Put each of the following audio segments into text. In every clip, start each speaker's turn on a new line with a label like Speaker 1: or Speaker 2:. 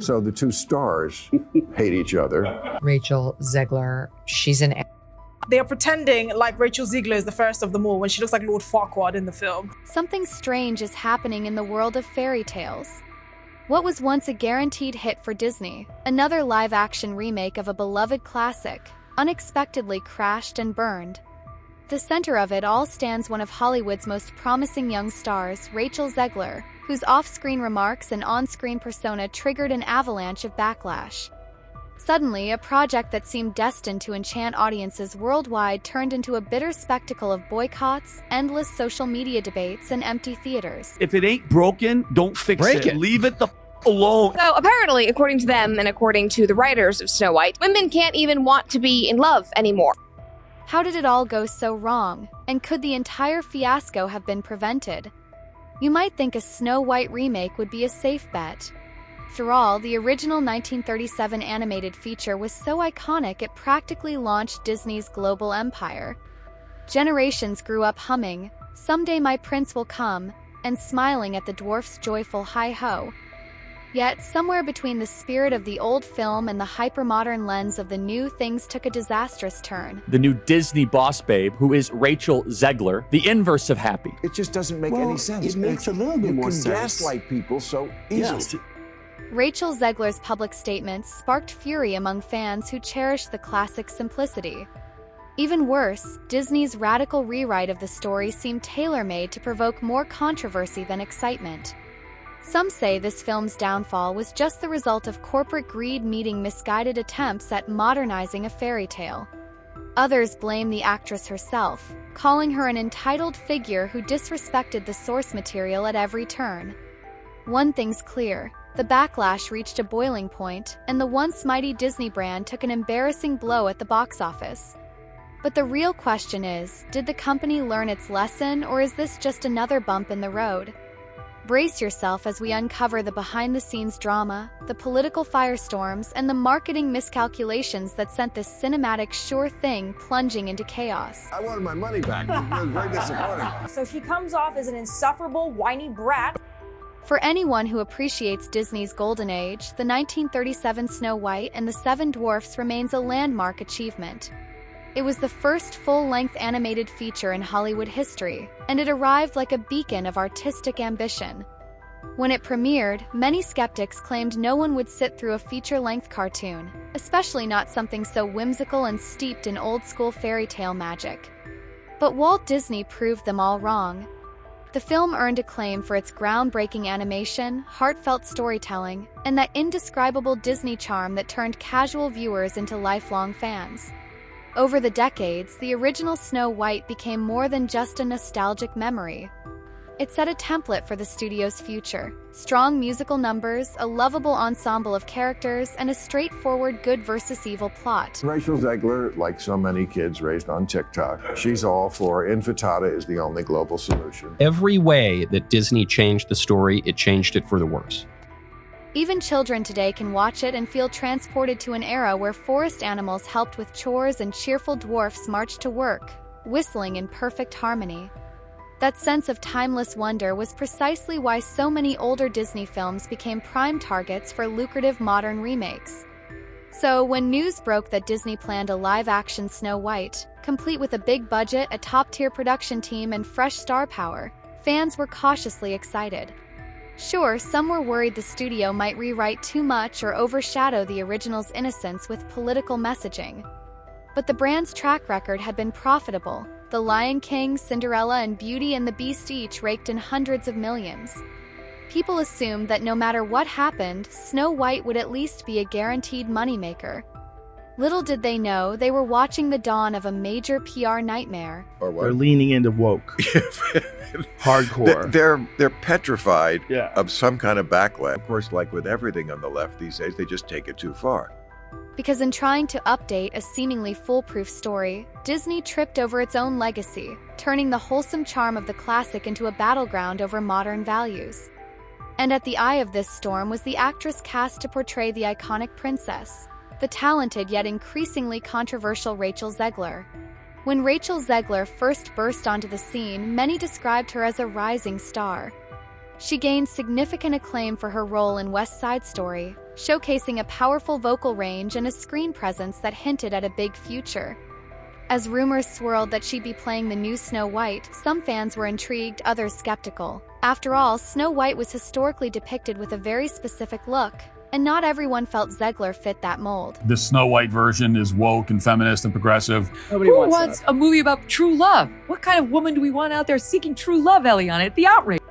Speaker 1: So the two stars hate each other.
Speaker 2: Rachel Zegler, she's an...
Speaker 3: They are pretending like Rachel Zegler is the first of them all when she looks like Lord Farquaad in the film.
Speaker 4: Something strange is happening in the world of fairy tales. What was once a guaranteed hit for Disney, another live-action remake of a beloved classic, unexpectedly crashed and burned. The center of it all stands one of Hollywood's most promising young stars, Rachel Zegler, whose off-screen remarks and on-screen persona triggered an avalanche of backlash. Suddenly, a project that seemed destined to enchant audiences worldwide turned into a bitter spectacle of boycotts, endless social media debates, and empty theaters.
Speaker 5: If it ain't broken, don't fix it. Leave it the alone.
Speaker 6: So apparently, according to them and according to the writers of Snow White, women can't even want to be in love anymore.
Speaker 4: How did it all go so wrong? And could the entire fiasco have been prevented? You might think a Snow White remake would be a safe bet. After all, the original 1937 animated feature was so iconic it practically launched Disney's global empire. Generations grew up humming, "Someday my prince will come," and smiling at the dwarf's joyful hi-ho. Yet, somewhere between the spirit of the old film and the hypermodern lens of the new, things took a disastrous turn.
Speaker 5: The new Disney boss babe, who is Rachel Zegler, the inverse of happy.
Speaker 1: It just doesn't make any sense.
Speaker 7: It makes a little bit more sense.
Speaker 1: You can gaslight people so easily.
Speaker 4: Rachel Zegler's public statements sparked fury among fans who cherished the classic's simplicity. Even worse, Disney's radical rewrite of the story seemed tailor-made to provoke more controversy than excitement. Some say this film's downfall was just the result of corporate greed meeting misguided attempts at modernizing a fairy tale. Others blame the actress herself, calling her an entitled figure who disrespected the source material at every turn. One thing's clear, the backlash reached a boiling point, and the once mighty Disney brand took an embarrassing blow at the box office. But the real question is, did the company learn its lesson, or is this just another bump in the road? Brace yourself as we uncover the behind-the-scenes drama, the political firestorms, and the marketing miscalculations that sent this cinematic sure thing plunging into chaos.
Speaker 1: I wanted my money back. It was very disappointing.
Speaker 8: So she comes off as an insufferable, whiny brat.
Speaker 4: For anyone who appreciates Disney's golden age, the 1937 Snow White and the Seven Dwarfs remains a landmark achievement. It was the first full-length animated feature in Hollywood history, and it arrived like a beacon of artistic ambition. When it premiered, many skeptics claimed no one would sit through a feature-length cartoon, especially not something so whimsical and steeped in old-school fairy tale magic. But Walt Disney proved them all wrong. The film earned acclaim for its groundbreaking animation, heartfelt storytelling, and that indescribable Disney charm that turned casual viewers into lifelong fans. Over the decades, the original Snow White became more than just a nostalgic memory. It set a template for the studio's future. Strong musical numbers, a lovable ensemble of characters, and a straightforward good versus evil plot.
Speaker 1: Rachel Zegler, like so many kids raised on TikTok, she's all for infantata is the only global solution.
Speaker 7: Every way that Disney changed the story, it changed it for the worse.
Speaker 4: Even children today can watch it and feel transported to an era where forest animals helped with chores and cheerful dwarfs marched to work, whistling in perfect harmony. That sense of timeless wonder was precisely why so many older Disney films became prime targets for lucrative modern remakes. So, when news broke that Disney planned a live-action Snow White, complete with a big budget, a top-tier production team, and fresh star power, fans were cautiously excited. Sure, some were worried the studio might rewrite too much or overshadow the original's innocence with political messaging. But the brand's track record had been profitable. The Lion King, Cinderella, and Beauty and the Beast each raked in hundreds of millions. People assumed that no matter what happened, Snow White would at least be a guaranteed moneymaker. Little did they know, they were watching the dawn of a major PR nightmare.
Speaker 1: Or what?
Speaker 9: They're leaning into woke. Hardcore.
Speaker 1: They're petrified
Speaker 9: Yeah.
Speaker 1: of some kind of backlash. Of course, like with everything on the left these days, they just take it too far.
Speaker 4: Because in trying to update a seemingly foolproof story, Disney tripped over its own legacy, turning the wholesome charm of the classic into a battleground over modern values. And at the eye of this storm was the actress cast to portray the iconic princess, the talented yet increasingly controversial Rachel Zegler. When Rachel Zegler first burst onto the scene, many described her as a rising star. She gained significant acclaim for her role in West Side Story, showcasing a powerful vocal range and a screen presence that hinted at a big future. As rumors swirled that she'd be playing the new Snow White, some fans were intrigued, others skeptical. After all, Snow White was historically depicted with a very specific look, and not everyone felt Zegler fit that mold.
Speaker 10: The Snow White version is woke and feminist and progressive.
Speaker 11: Nobody wants a movie about true love? What kind of woman do we want out there seeking true love, Eliana? It's the outrage.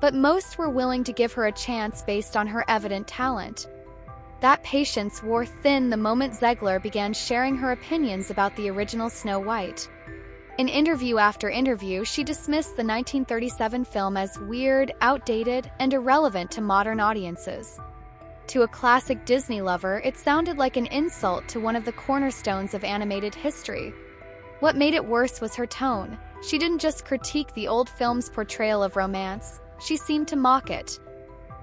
Speaker 4: But most were willing to give her a chance based on her evident talent. That patience wore thin the moment Zegler began sharing her opinions about the original Snow White. In interview after interview, she dismissed the 1937 film as weird, outdated, and irrelevant to modern audiences. To a classic Disney lover, it sounded like an insult to one of the cornerstones of animated history. What made it worse was her tone. She didn't just critique the old film's portrayal of romance, she seemed to mock it.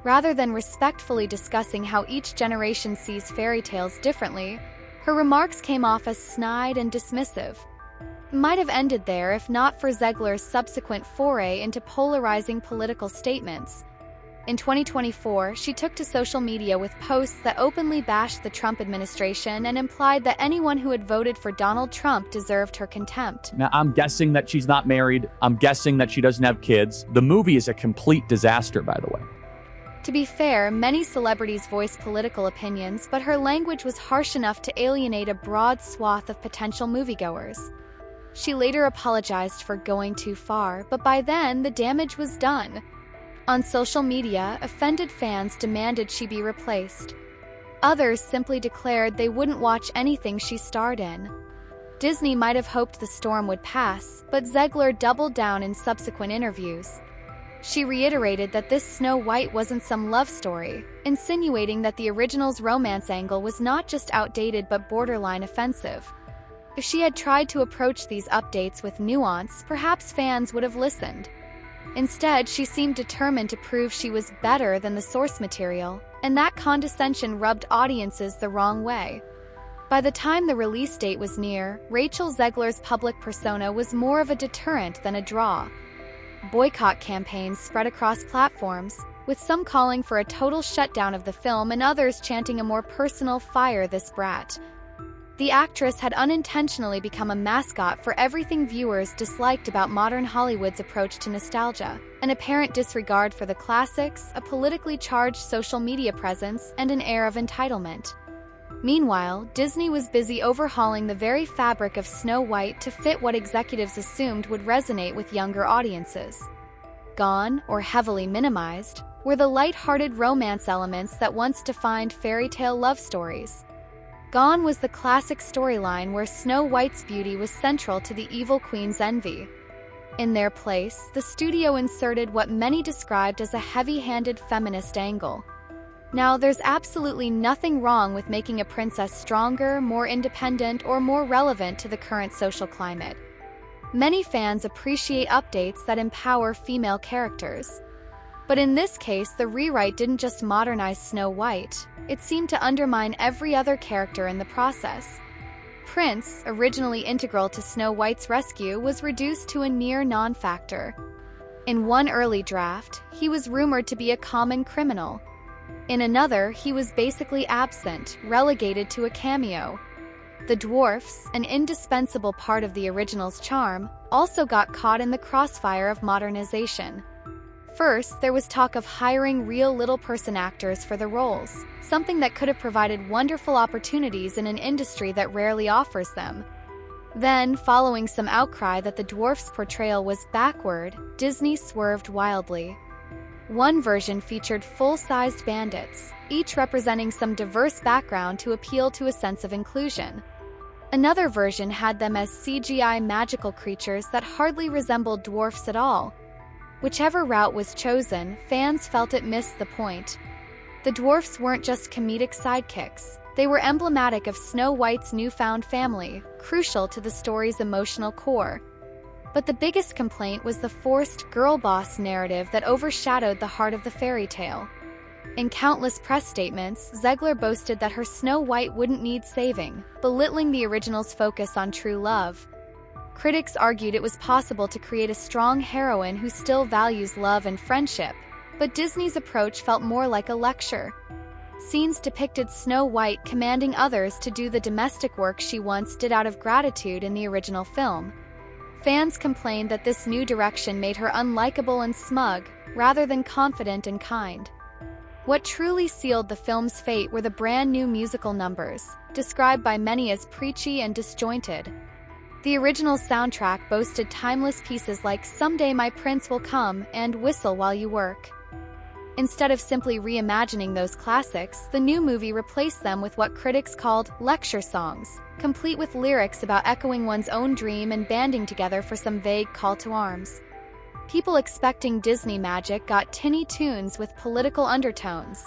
Speaker 4: Rather than respectfully discussing how each generation sees fairy tales differently, her remarks came off as snide and dismissive. It might have ended there if not for Zegler's subsequent foray into polarizing political statements. In 2024, she took to social media with posts that openly bashed the Trump administration and implied that anyone who had voted for Donald Trump deserved her contempt.
Speaker 5: Now, I'm guessing that she's not married. I'm guessing that she doesn't have kids. The movie is a complete disaster, by the way.
Speaker 4: To be fair, many celebrities voiced political opinions, but her language was harsh enough to alienate a broad swath of potential moviegoers. She later apologized for going too far, but by then, the damage was done. On social media, offended fans demanded she be replaced. Others simply declared they wouldn't watch anything she starred in. Disney might have hoped the storm would pass, but Zegler doubled down in subsequent interviews. She reiterated that this Snow White wasn't some love story, insinuating that the original's romance angle was not just outdated but borderline offensive. If she had tried to approach these updates with nuance, perhaps fans would have listened. Instead, she seemed determined to prove she was better than the source material, and that condescension rubbed audiences the wrong way. By the time the release date was near, Rachel Zegler's public persona was more of a deterrent than a draw. Boycott campaigns spread across platforms, with some calling for a total shutdown of the film and others chanting a more personal "fire this brat." The actress had unintentionally become a mascot for everything viewers disliked about modern Hollywood's approach to nostalgia: an apparent disregard for the classics, a politically charged social media presence, and an air of entitlement. Meanwhile, Disney was busy overhauling the very fabric of Snow White to fit what executives assumed would resonate with younger audiences. Gone, or heavily minimized, were the light-hearted romance elements that once defined fairy tale love stories. Gone was the classic storyline where Snow White's beauty was central to the evil queen's envy. In their place, the studio inserted what many described as a heavy-handed feminist angle. Now, there's absolutely nothing wrong with making a princess stronger, more independent, or more relevant to the current social climate. Many fans appreciate updates that empower female characters. But in this case, the rewrite didn't just modernize Snow White, it seemed to undermine every other character in the process. Prince, originally integral to Snow White's rescue, was reduced to a near non-factor. In one early draft, he was rumored to be a common criminal. In another, he was basically absent, relegated to a cameo. The dwarfs, an indispensable part of the original's charm, also got caught in the crossfire of modernization. First, there was talk of hiring real little-person actors for the roles, something that could have provided wonderful opportunities in an industry that rarely offers them. Then, following some outcry that the dwarfs' portrayal was backward, Disney swerved wildly. One version featured full-sized bandits, each representing some diverse background to appeal to a sense of inclusion. Another version had them as CGI magical creatures that hardly resembled dwarfs at all. Whichever route was chosen, fans felt it missed the point. The dwarfs weren't just comedic sidekicks. They were emblematic of Snow White's newfound family, crucial to the story's emotional core. But the biggest complaint was the forced girl boss narrative that overshadowed the heart of the fairy tale. In countless press statements, Zegler boasted that her Snow White wouldn't need saving, belittling the original's focus on true love. Critics argued it was possible to create a strong heroine who still values love and friendship, but Disney's approach felt more like a lecture. Scenes depicted Snow White commanding others to do the domestic work she once did out of gratitude in the original film. Fans complained that this new direction made her unlikable and smug, rather than confident and kind. What truly sealed the film's fate were the brand new musical numbers, described by many as preachy and disjointed. The original soundtrack boasted timeless pieces like "Someday My Prince Will Come" and "Whistle While You Work." Instead of simply reimagining those classics, the new movie replaced them with what critics called lecture songs, complete with lyrics about echoing one's own dream and banding together for some vague call to arms. People expecting Disney magic got tinny tunes with political undertones.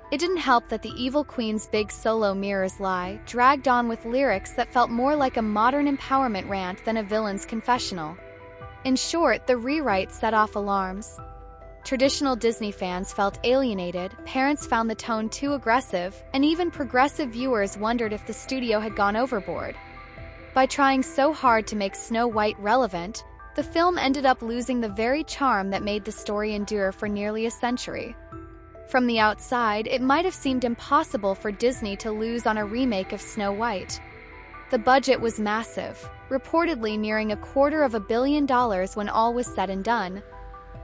Speaker 4: It didn't help that the evil queen's big solo "Mirrors Lie" dragged on with lyrics that felt more like a modern empowerment rant than a villain's confessional. In short, the rewrite set off alarms. Traditional Disney fans felt alienated, parents found the tone too aggressive, and even progressive viewers wondered if the studio had gone overboard. By trying so hard to make Snow White relevant, the film ended up losing the very charm that made the story endure for nearly a century. From the outside, it might have seemed impossible for Disney to lose on a remake of Snow White. The budget was massive, reportedly nearing $250 million when all was said and done.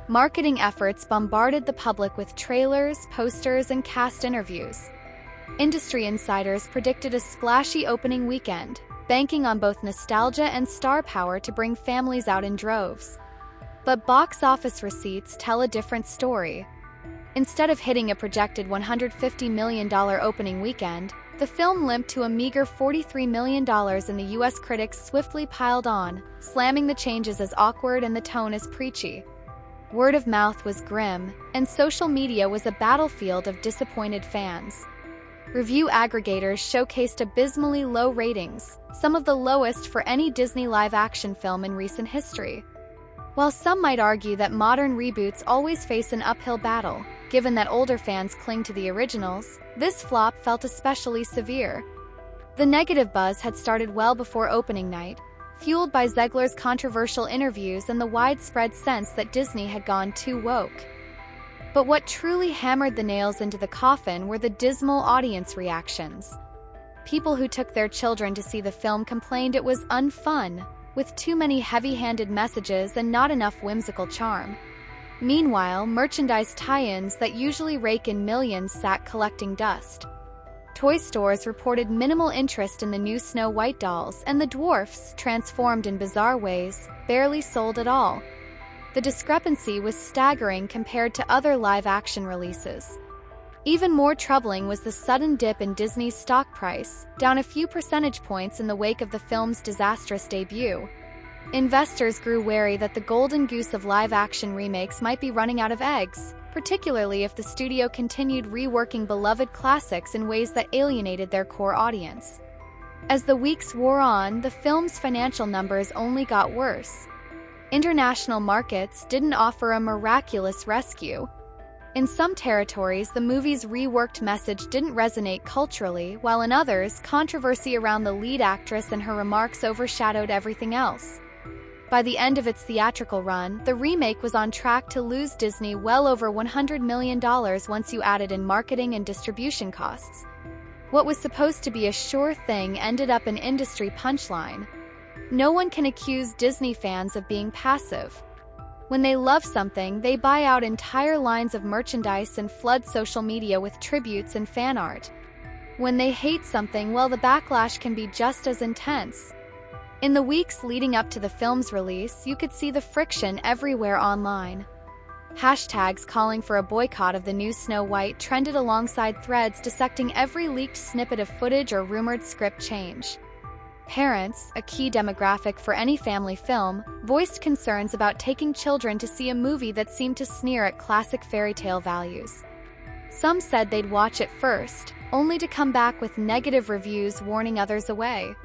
Speaker 4: Marketing efforts bombarded the public with trailers, posters, and cast interviews. Industry insiders predicted a splashy opening weekend, banking on both nostalgia and star power to bring families out in droves. But box office receipts tell a different story. Instead of hitting a projected $150 million opening weekend, the film limped to a meager $43 million, and the US critics swiftly piled on, slamming the changes as awkward and the tone as preachy. Word of mouth was grim, and social media was a battlefield of disappointed fans. Review aggregators showcased abysmally low ratings, some of the lowest for any Disney live-action film in recent history. While some might argue that modern reboots always face an uphill battle, given that older fans cling to the originals, this flop felt especially severe. The negative buzz had started well before opening night, fueled by Zegler's controversial interviews and the widespread sense that Disney had gone too woke. But what truly hammered the nails into the coffin were the dismal audience reactions. People who took their children to see the film complained it was unfun, with too many heavy-handed messages and not enough whimsical charm. Meanwhile, merchandise tie-ins that usually rake in millions sat collecting dust. Toy stores reported minimal interest in the new Snow White dolls, and the dwarfs, transformed in bizarre ways, barely sold at all. The discrepancy was staggering compared to other live-action releases. Even more troubling was the sudden dip in Disney's stock price, down a few percentage points in the wake of the film's disastrous debut. Investors grew wary that the golden goose of live-action remakes might be running out of eggs, particularly if the studio continued reworking beloved classics in ways that alienated their core audience. As the weeks wore on, the film's financial numbers only got worse. International markets didn't offer a miraculous rescue. In some territories, the movie's reworked message didn't resonate culturally, while in others, controversy around the lead actress and her remarks overshadowed everything else. By the end of its theatrical run, the remake was on track to lose Disney well over $100 million once you added in marketing and distribution costs. What was supposed to be a sure thing ended up an industry punchline. No one can accuse Disney fans of being passive. When they love something, they buy out entire lines of merchandise and flood social media with tributes and fan art. When they hate something, well, the backlash can be just as intense. In the weeks leading up to the film's release, you could see the friction everywhere online. Hashtags calling for a boycott of the new Snow White trended alongside threads dissecting every leaked snippet of footage or rumored script change. Parents, a key demographic for any family film, voiced concerns about taking children to see a movie that seemed to sneer at classic fairy tale values. Some said they'd watch it first, only to come back with negative reviews warning others away.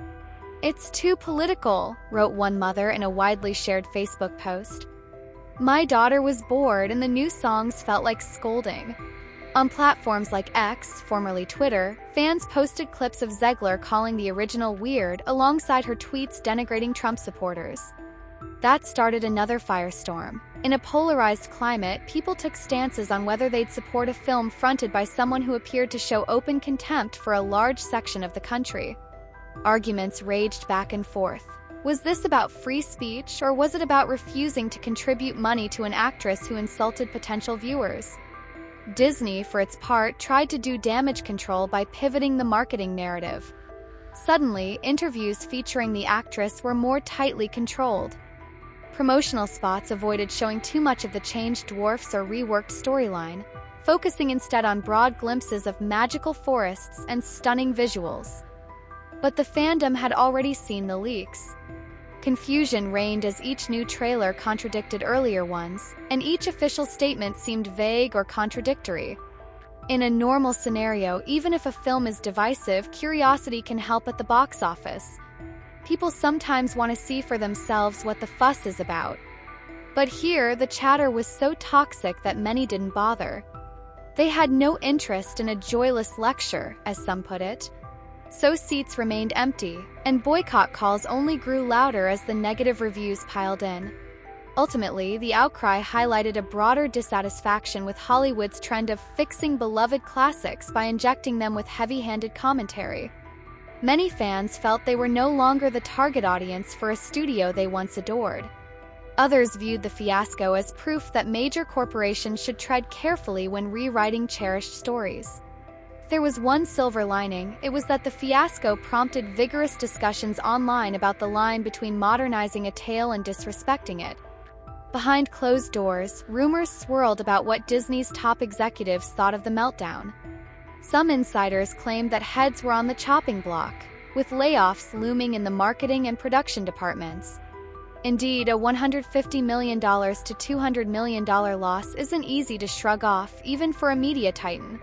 Speaker 4: "It's too political," wrote one mother in a widely shared Facebook post. "My daughter was bored and the new songs felt like scolding." On platforms like X, formerly Twitter, fans posted clips of Zegler calling the original weird alongside her tweets denigrating Trump supporters. That started another firestorm. In a polarized climate, people took stances on whether they'd support a film fronted by someone who appeared to show open contempt for a large section of the country. Arguments raged back and forth. Was this about free speech, or was it about refusing to contribute money to an actress who insulted potential viewers? Disney, for its part, tried to do damage control by pivoting the marketing narrative. Suddenly, interviews featuring the actress were more tightly controlled. Promotional spots avoided showing too much of the changed dwarfs or reworked storyline, focusing instead on broad glimpses of magical forests and stunning visuals. But the fandom had already seen the leaks. Confusion reigned as each new trailer contradicted earlier ones, and each official statement seemed vague or contradictory. In a normal scenario, even if a film is divisive, curiosity can help at the box office. People sometimes want to see for themselves what the fuss is about. But here, the chatter was so toxic that many didn't bother. They had no interest in a joyless lecture, as some put it. So seats remained empty, and boycott calls only grew louder as the negative reviews piled in. Ultimately, the outcry highlighted a broader dissatisfaction with Hollywood's trend of fixing beloved classics by injecting them with heavy-handed commentary. Many fans felt they were no longer the target audience for a studio they once adored. Others viewed the fiasco as proof that major corporations should tread carefully when rewriting cherished stories. There was one silver lining. It was that the fiasco prompted vigorous discussions online about the line between modernizing a tale and disrespecting it. Behind closed doors, rumors swirled about what Disney's top executives thought of the meltdown. Some insiders claimed that heads were on the chopping block, with layoffs looming in the marketing and production departments. Indeed, a $150 million to $200 million loss isn't easy to shrug off, even for a media titan.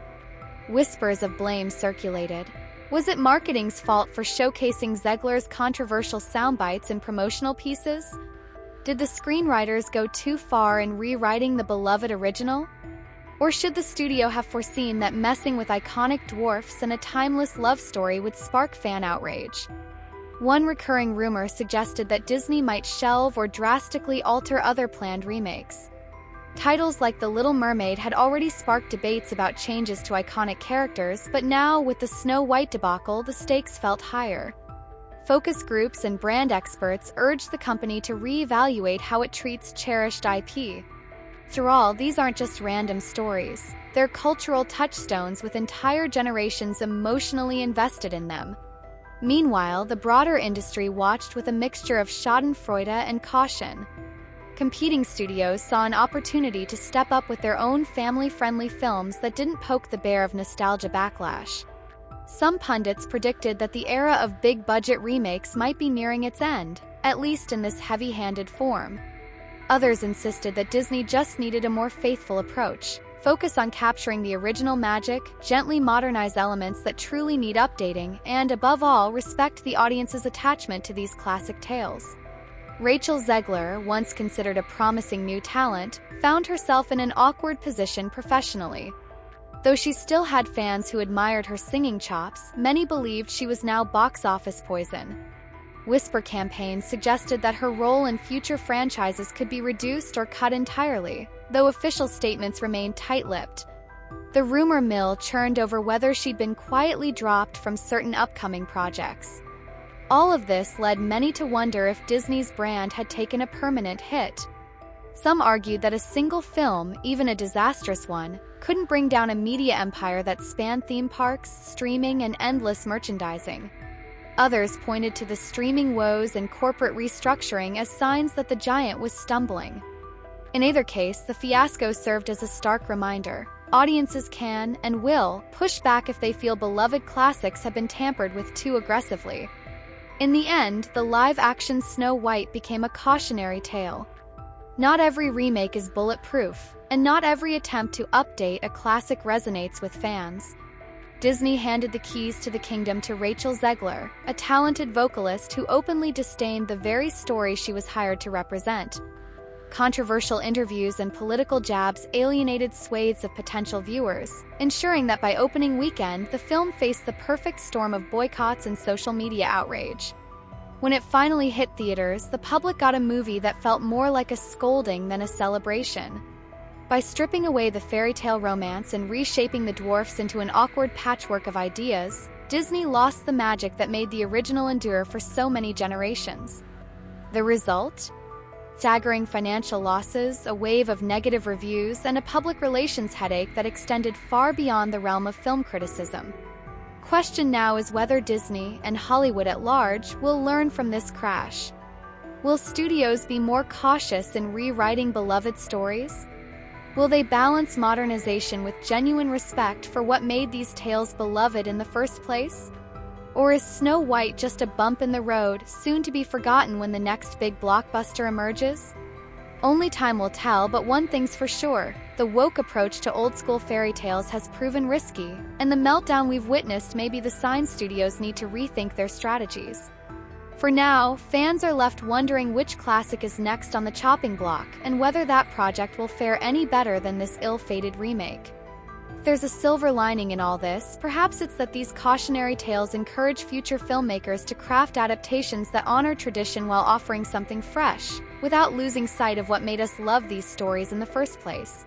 Speaker 4: Whispers of blame circulated. Was it marketing's fault for showcasing Zegler's controversial soundbites in promotional pieces? Did the screenwriters go too far in rewriting the beloved original? Or should the studio have foreseen that messing with iconic dwarfs and a timeless love story would spark fan outrage? One recurring rumor suggested that Disney might shelve or drastically alter other planned remakes. Titles like The Little Mermaid had already sparked debates about changes to iconic characters, but now, with the Snow White debacle, the stakes felt higher. Focus groups and brand experts urged the company to reevaluate how it treats cherished IP. Through all, these aren't just random stories. They're cultural touchstones with entire generations emotionally invested in them. Meanwhile, the broader industry watched with a mixture of schadenfreude and caution. Competing studios saw an opportunity to step up with their own family-friendly films that didn't poke the bear of nostalgia backlash. Some pundits predicted that the era of big-budget remakes might be nearing its end, at least in this heavy-handed form. Others insisted that Disney just needed a more faithful approach, focus on capturing the original magic, gently modernize elements that truly need updating, and above all, respect the audience's attachment to these classic tales. Rachel Zegler, once considered a promising new talent, found herself in an awkward position professionally. Though she still had fans who admired her singing chops, many believed she was now box office poison. Whisper campaigns suggested that her role in future franchises could be reduced or cut entirely, though official statements remained tight-lipped. The rumor mill churned over whether she'd been quietly dropped from certain upcoming projects. All of this led many to wonder if Disney's brand had taken a permanent hit. Some argued that a single film, even a disastrous one, couldn't bring down a media empire that spanned theme parks, streaming, and endless merchandising. Others pointed to the streaming woes and corporate restructuring as signs that the giant was stumbling. In either case, the fiasco served as a stark reminder. Audiences can, and will, push back if they feel beloved classics have been tampered with too aggressively. In the end, the live-action Snow White became a cautionary tale. Not every remake is bulletproof, and not every attempt to update a classic resonates with fans. Disney handed the keys to the kingdom to Rachel Zegler, a talented vocalist who openly disdained the very story she was hired to represent. Controversial interviews and political jabs alienated swathes of potential viewers, ensuring that by opening weekend, the film faced the perfect storm of boycotts and social media outrage. When it finally hit theaters, the public got a movie that felt more like a scolding than a celebration. By stripping away the fairy tale romance and reshaping the dwarfs into an awkward patchwork of ideas, Disney lost the magic that made the original endure for so many generations. The result? Staggering financial losses, a wave of negative reviews, and a public relations headache that extended far beyond the realm of film criticism. Question now is whether Disney, and Hollywood at large, will learn from this crash. Will studios be more cautious in rewriting beloved stories? Will they balance modernization with genuine respect for what made these tales beloved in the first place? Or is Snow White just a bump in the road, soon to be forgotten when the next big blockbuster emerges? Only time will tell, but one thing's for sure. The woke approach to old-school fairy tales has proven risky, and the meltdown we've witnessed may be the sign studios need to rethink their strategies. For now, fans are left wondering which classic is next on the chopping block, and whether that project will fare any better than this ill-fated remake. If there's a silver lining in all this, perhaps it's that these cautionary tales encourage future filmmakers to craft adaptations that honor tradition while offering something fresh, without losing sight of what made us love these stories in the first place.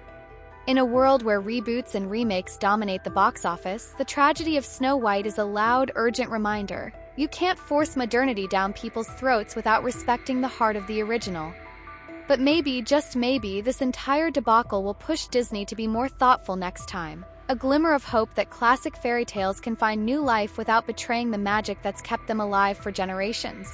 Speaker 4: In a world where reboots and remakes dominate the box office, the tragedy of Snow White is a loud, urgent reminder. You can't force modernity down people's throats without respecting the heart of the original. But maybe, just maybe, this entire debacle will push Disney to be more thoughtful next time. A glimmer of hope that classic fairy tales can find new life without betraying the magic that's kept them alive for generations.